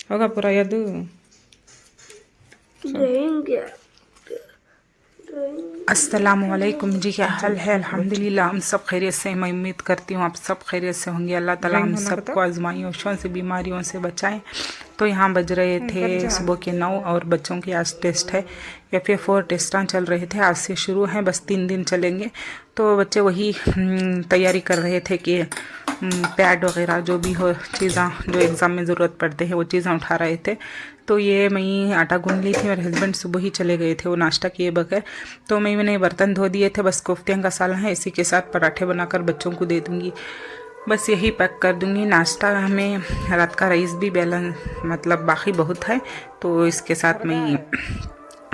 होगा पूरा याद। अस्सलामुअलैकुम जी, क्या हाल है? अल्हम्दुलिल्लाह हम सब खैरियत से हैं। मैं उम्मीद करती हूँ आप सब खैरियत से होंगे। अल्लाह ताला हम सबको आजमाइशों से बीमारियों से बचाएं। तो यहाँ बज रहे थे सुबह के 9 और बच्चों के आज टेस्ट है या फिर 4 टेस्ट चल रहे थे। आज से शुरू हैं, बस 3 दिन चलेंगे। तो बच्चे वही तैयारी कर रहे थे कि पैड वगैरह जो भी हो चीज़ें जो एग्ज़ाम में ज़रूरत पड़ते हैं वो चीज़ें उठा रहे थे। तो ये मैं आटा गूंद ली थी, मेरे हस्बैंड सुबह ही चले गए थे वो नाश्ता किए बगैर। तो मैंने बर्तन धो दिए थे, बस कोफ्ते का सालन है, इसी के साथ पराठे बनाकर बच्चों को दे दूँगी। बस यही पैक कर दूँगी। नाश्ता हमें रात का राइस भी बैलेंस मतलब बाकी बहुत है, तो इसके साथ मैं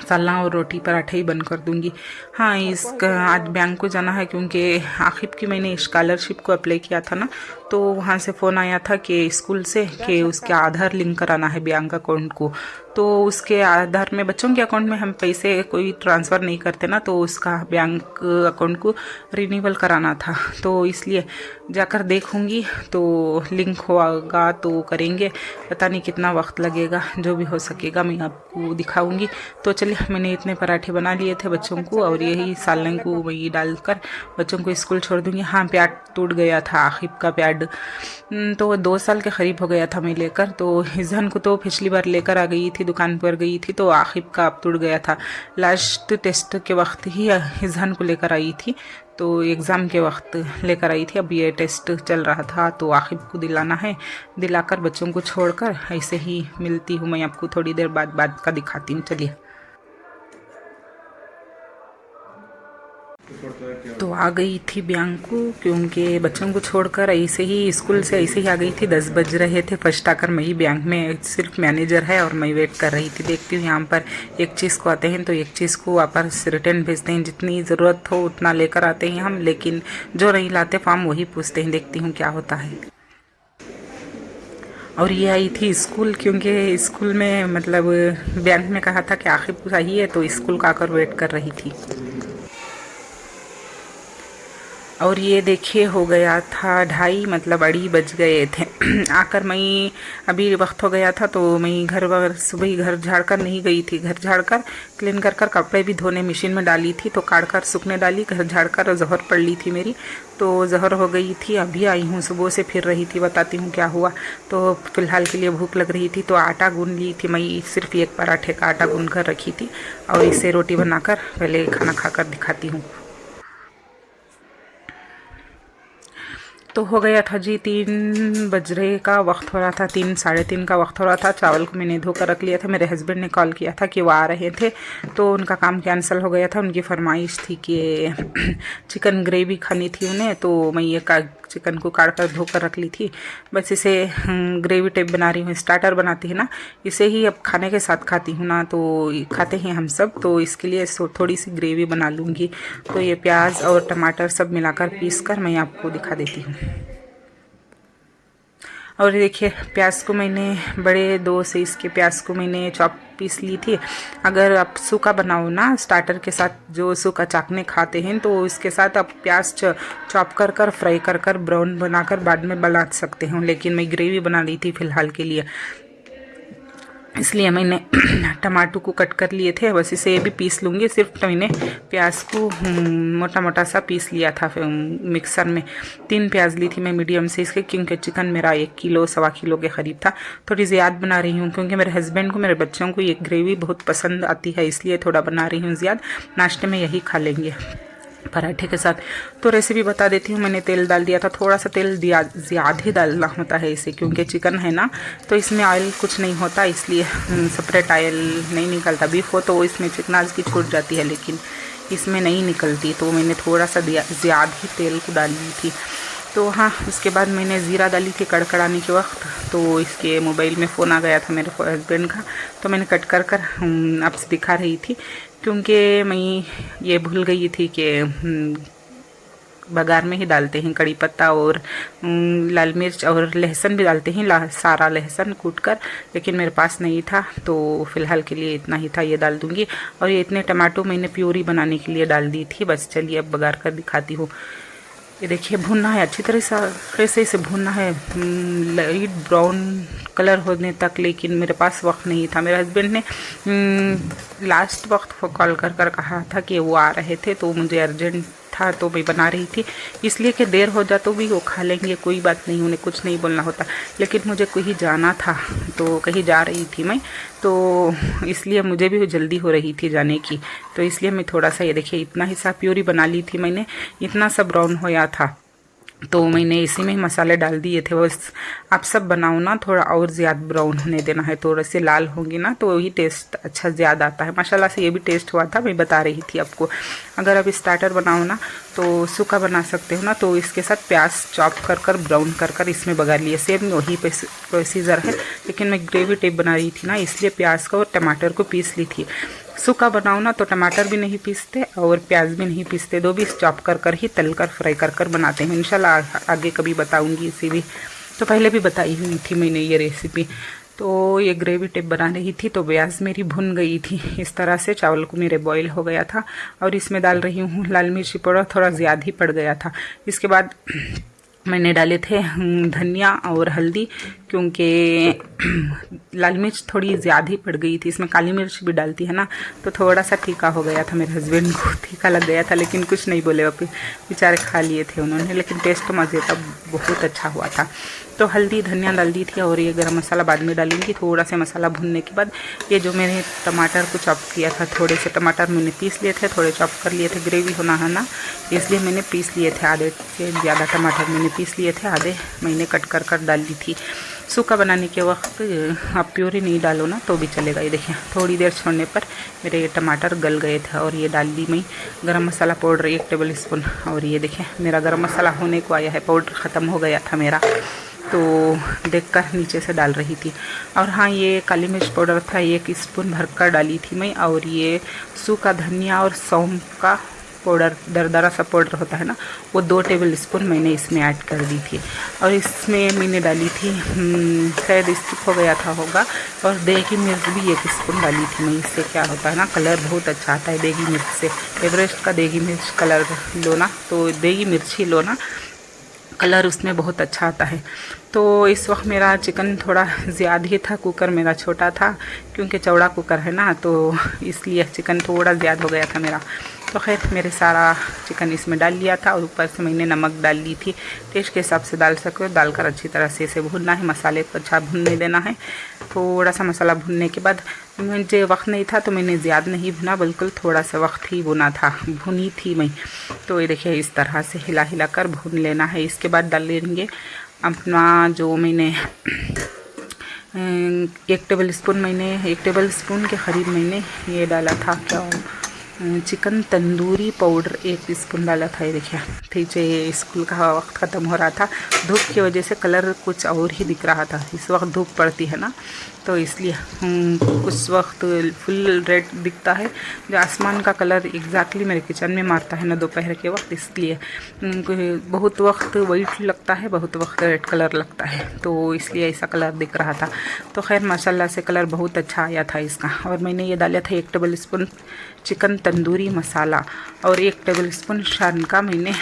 सालन और रोटी पराठे ही बंद कर दूंगी। हाँ, इसका आज बैंक को जाना है क्योंकि आखिब की मैंने स्कॉलरशिप को अप्लाई किया था ना, तो वहाँ से फ़ोन आया था कि स्कूल से कि उसके आधार लिंक कराना है बैंक अकाउंट को। तो उसके आधार में बच्चों के अकाउंट में हम पैसे कोई ट्रांसफ़र नहीं करते ना, तो उसका बैंक अकाउंट को रिन्यूअल कराना था। तो इसलिए जाकर देखूंगी, तो लिंक होगा तो करेंगे। पता नहीं कितना वक्त लगेगा, जो भी हो सकेगा मैं आपको दिखाऊंगी। तो चलिए, मैंने इतने पराठे बना लिए थे बच्चों को और यही सालन को वही डालकर बच्चों को स्कूल छोड़ दूंगी। हाँ, प्याड टूट गया था आखिब का प्याड, तो 2 साल के करीब हो गया था मैं लेकर। तो इजहान को तो पिछली बार लेकर आ गई थी, दुकान पर गई थी, तो आखिब का अब टूट गया था। लास्ट टेस्ट के वक्त ही इजहान को लेकर आई थी, तो एग्ज़ाम के वक्त लेकर आई थी। अब ये टेस्ट चल रहा था तो आखिब को दिलाना है, दिलाकर बच्चों को छोड़कर ऐसे ही मिलती हूँ मैं आपको थोड़ी देर बाद का दिखाती हूँ। चलिए, तो आ गई थी बैंक को क्योंकि बच्चों को छोड़कर ऐसे ही स्कूल से ऐसे ही आ गई थी। 10 बज रहे थे। फर्स्ट आकर मैं ही बैंक में, सिर्फ मैनेजर है और मैं वेट कर रही थी। देखती हूँ यहाँ पर एक चीज़ को आते हैं तो एक चीज़ को वापस रिटर्न भेजते हैं। जितनी ज़रूरत हो उतना लेकर आते हैं हम, लेकिन जो नहीं लाते फॉर्म वही पूछते हैं। देखती हूँ क्या होता है। और ये आई थी स्कूल क्योंकि स्कूल में मतलब बैंक में कहा था कि आखिर कुछ आई है, तो स्कूल का आकर वेट कर रही थी। और ये देखिए हो गया था 2:30 मतलब 2:30 बज गए थे। आकर मैं अभी वक्त हो गया था तो मैं घर सुबह ही घर झाड़ कर नहीं गई थी। घर झाड़ कर क्लीन कर कपड़े भी धोने मशीन में डाली थी, तो काट कर सूखने डाली। घर झाड़ कर जहर पड़ ली थी मेरी, तो जहर हो गई थी। अभी आई हूँ, सुबह से फिर रही थी, बताती हूँ क्या हुआ। तो फिलहाल के लिए भूख लग रही थी तो आटा गूंद ली थी मैं। सिर्फ एक पराठे का आटा गूंद कर रखी थी और इसे रोटी बनाकर पहले खाना खाकर दिखाती हूँ। तो हो गया था जी 3 बज रहे का वक्त हो रहा था, 3 साढ़े 3 का वक्त हो रहा था। चावल को मैंने धोकर रख लिया था। मेरे हस्बैंड ने कॉल किया था कि वो आ रहे थे, तो उनका काम कैंसिल हो गया था। उनकी फरमाइश थी कि चिकन ग्रेवी खानी थी उन्हें, तो मैं ये चिकन को काट कर धोकर रख ली थी। बस इसे ग्रेवी टाइप बना रही हूँ। स्टार्टर बनाती है ना, इसे ही अब खाने के साथ खाती हूँ ना, तो खाते हैं हम सब, तो इसके लिए थोड़ी सी ग्रेवी बना लूँगी। तो ये प्याज और टमाटर सब मिलाकर पीस कर मैं आपको दिखा देती हूँ। और देखिए, प्याज को मैंने बड़े 2 साइज़ के प्याज को मैंने चॉप पीस ली थी। अगर आप सूखा बनाओ ना स्टार्टर के साथ, जो सूखा चाकने खाते हैं, तो इसके साथ आप प्याज चॉप कर कर फ्राई कर कर ब्राउन बनाकर बाद में बना सकते हो, लेकिन मैं ग्रेवी बना ली थी फ़िलहाल के लिए, इसलिए मैंने टमाटर को कट कर लिए थे। बस इसे भी पीस लूँगी। सिर्फ मैंने प्याज को मोटा मोटा सा पीस लिया था मिक्सर में। 3 प्याज ली थी मैं मीडियम साइज़ के, क्योंकि चिकन मेरा 1 किलो सवा किलो के करीब था। थोड़ी ज़्यादा बना रही हूँ क्योंकि मेरे हस्बैंड को, मेरे बच्चों को ये ग्रेवी बहुत पसंद आती है, इसलिए थोड़ा बना रही हूँ ज़्यादा। नाश्ते में यही खा लेंगे पराठे के साथ। तो रेसिपी बता देती हूँ। मैंने तेल डाल दिया था, थोड़ा सा तेल ज़्यादा ही डालना होता है इसे, क्योंकि चिकन है ना, तो इसमें ऑयल कुछ नहीं होता, इसलिए सेपरेट ऑयल नहीं निकलता। बीफ हो तो इसमें चिकनाज की छूट जाती है, लेकिन इसमें नहीं निकलती, तो मैंने थोड़ा सा ज़्यादा ही तेल को डाली थी। तो हाँ, उसके बाद मैंने ज़ीरा डाली थी कड़कड़ाने के वक्त। तो इसके मोबाइल में फ़ोन आ गया था मेरे हस्बैंड का, तो मैंने कट कर कर आपसे दिखा रही थी, क्योंकि मैं ये भूल गई थी कि बघार में ही डालते हैं कड़ी पत्ता और लाल मिर्च और लहसुन भी डालते हैं, सारा लहसुन कूट कर, लेकिन मेरे पास नहीं था, तो फ़िलहाल के लिए इतना ही था, ये डाल दूँगी। और ये इतने टमाटो मैंने प्यूरी बनाने के लिए डाल दी थी। बस चलिए अब बघार कर दिखाती हूँ। ये देखिए भुनना है अच्छी तरह से इसे भुनना है लाइट ब्राउन कलर होने तक, लेकिन मेरे पास वक्त नहीं था। मेरे हस्बैंड ने लास्ट वक्त कॉल कर कर कहा था कि वो आ रहे थे, तो मुझे अर्जेंट था तो मैं बना रही थी, इसलिए कि देर हो जाए तो भी वो खा लेंगे, कोई बात नहीं, उन्हें कुछ नहीं बोलना होता। लेकिन मुझे कहीं जाना था, तो कहीं जा रही थी मैं, तो इसलिए मुझे भी जल्दी हो रही थी जाने की, तो इसलिए मैं थोड़ा सा, ये देखिए इतना ही सा प्यूरी बना ली थी मैंने, इतना सा ब्राउन होया था, तो मैंने इसी में ही मसाले डाल दिए थे। बस आप सब बनाओ ना, थोड़ा और ज़्यादा ब्राउन होने देना है, थोड़े से लाल होंगी ना तो वही टेस्ट अच्छा ज़्यादा आता है। माशाल्लाह से ये भी टेस्ट हुआ था, मैं बता रही थी आपको। अगर आप स्टार्टर बनाओ ना तो सूखा बना सकते हो ना, तो इसके साथ प्याज चॉप कर कर ब्राउन कर कर इसमें बघार लिए, सेम वही प्रोसीजर है, लेकिन मैं ग्रेवी टाइप बना रही थी ना, इसलिए प्याज को और टमाटर को पीस ली थी। सूखा बनाओ ना तो टमाटर भी नहीं पीसते और प्याज भी नहीं पीसते, दो भी चॉप कर कर ही तल कर फ्राई कर कर बनाते हैं। इंशाल्लाह आगे कभी बताऊंगी इसी भी, तो पहले भी बताई हुई थी मैंने ये रेसिपी। तो ये ग्रेवी टाइप बना रही थी, तो प्याज मेरी भुन गई थी इस तरह से, चावल को मेरे बॉईल हो गया था, और इसमें डाल रही हूँ लाल मिर्ची पाउडर, थोड़ा ज़्यादा ही पड़ गया था। इसके बाद मैंने डाले थे धनिया और हल्दी, क्योंकि लाल मिर्च थोड़ी ज़्यादा ही पड़ गई थी, इसमें काली मिर्च भी डालती है ना, तो थोड़ा सा तीखा हो गया था। मेरे हस्बैंड को तीखा लग गया था, लेकिन कुछ नहीं बोले, वो बेचारे खा लिए थे उन्होंने, लेकिन टेस्ट मज़े का बहुत अच्छा हुआ था। तो हल्दी धनिया डाल दी थी, और ये गरम मसाला बाद में डालूंगी। थोड़ा सा मसाला भुनने के बाद ये जो मैंने टमाटर को चॉप किया था, थोड़े से टमाटर मैंने पीस लिए थे, थोड़े चॉप कर लिए थे, ग्रेवी होना है ना इसलिए मैंने पीस लिए थे, आधे से ज़्यादा टमाटर मैंने पीस लिए थे, आधे मैंने कट कर कर डाल दी थी। सूखा बनाने के वक्त आप प्यूरी नहीं डालो ना तो भी चलेगा। ये देखिए थोड़ी देर छोड़ने पर मेरे टमाटर गल गए थे, और ये डाल दी मैं गरम मसाला पाउडर 1 टेबल स्पून, और ये देखिए मेरा गरम मसाला होने को आया है, पाउडर ख़त्म हो गया था मेरा, तो देखकर नीचे से डाल रही थी। और हाँ, ये काली मिर्च पाउडर था 1 स्पून भरकर डाली थी मैं, और ये सूखा धनिया और सौंफ का पाउडर, दरदरा सा पाउडर होता है ना, वो 2 टेबल स्पून मैंने इसमें ऐड कर दी थी। और इसमें मैंने डाली थी शायद स्किप हो गया था होगा, और देगी मिर्च भी 1 स्पून डाली थी मैं। इससे क्या होता है ना, कलर बहुत अच्छा आता है देगी मिर्च से। एवरेस्ट का देगी मिर्च कलर लो ना, तो देगी मिर्च ही लो ना, कलर उसमें बहुत अच्छा आता है। तो इस वक्त मेरा चिकन थोड़ा ज़्यादा ही था, कुकर मेरा छोटा था, क्योंकि चौड़ा कुकर है ना, तो इसलिए चिकन थोड़ा ज़्यादा हो गया था मेरा। तो खैर मेरे सारा चिकन इसमें डाल लिया था, और ऊपर से मैंने नमक डाल ली थी, टेस्ट के हिसाब से डाल सको, डालकर अच्छी तरह से इसे भूनना है, मसाले को अच्छा भूनने देना है। थोड़ा सा मसाला भूनने के बाद मुझे वक्त नहीं था, तो मैंने ज़्यादा नहीं भुना, बिल्कुल थोड़ा सा वक्त ही भुना था, भुनी थी मैं। तो ये देखिए इस तरह से हिला हिला कर भून लेना है। इसके बाद डाल लेंगे अपना जो मैंने 1 टेबल स्पून के करीब मैंने ये डाला था, क्या चिकन तंदूरी पाउडर 1 स्पून डाला था। ये देखिए थे, स्कूल का वक्त ख़त्म हो रहा था, धूप की वजह से कलर कुछ और ही दिख रहा था। इस वक्त धूप पड़ती है ना, तो इसलिए कुछ वक्त फुल रेड दिखता है, जो आसमान का कलर एग्जैक्टली मेरे किचन में मारता है ना दोपहर के वक्त, इसलिए बहुत वक्त वाइट लगता है, बहुत वक्त रेड कलर लगता है, तो इसलिए ऐसा कलर दिख रहा था। तो खैर माशाल्लाह से कलर बहुत अच्छा आया था इसका। और मैंने ये डाला था 1 table spoon chicken tandoori masala, और 1 टेबल स्पून शान का मैंने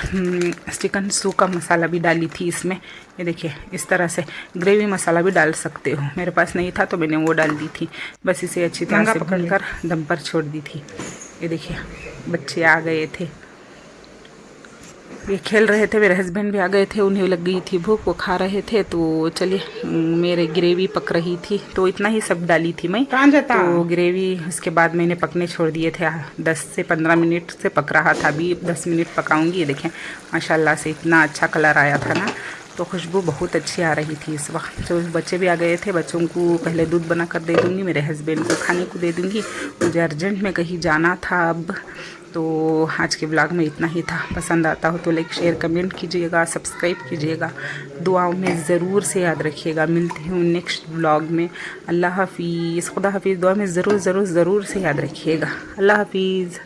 चिकन सूखा मसाला भी डाली थी इसमें। ये देखिए इस तरह से ग्रेवी मसाला भी डाल सकते हो, मेरे पास नहीं था तो मैंने वो डाल दी थी। बस इसे अच्छी तरह से भूनकर दम पर छोड़ दी थी। ये देखिए बच्चे आ गए थे, ये खेल रहे थे, मेरे हस्बैंड भी आ गए थे, उन्हें लग गई थी भूख, वो खा रहे थे। तो चलिए मेरे ग्रेवी पक रही थी, तो इतना ही सब डाली थी मैं। तो ग्रेवी उसके बाद मैंने पकने छोड़ दिए थे, 10 से 15 मिनट से पक रहा था, अभी 10 मिनट पकाऊंगी। ये देखें माशाल्लाह से इतना अच्छा कलर आया था ना, तो खुशबू बहुत अच्छी आ रही थी इस वक्त। तो बच्चे भी आ गए थे, बच्चों को पहले दूध बना कर दे दूँगी, मेरे हस्बैंड को खाने को दे दूँगी, मुझे अर्जेंट में कहीं जाना था अब। तो आज के ब्लॉग में इतना ही था। पसंद आता हो तो लाइक शेयर कमेंट कीजिएगा, सब्सक्राइब कीजिएगा, दुआओं में ज़रूर से याद रखिएगा। मिलती हूँ नेक्स्ट ब्लॉग में। अल्लाह हाफिज़, खुदा हाफिज़। दुआ में ज़रूर ज़रूर ज़रूर से याद रखिएगा। अल्लाह हाफिज़।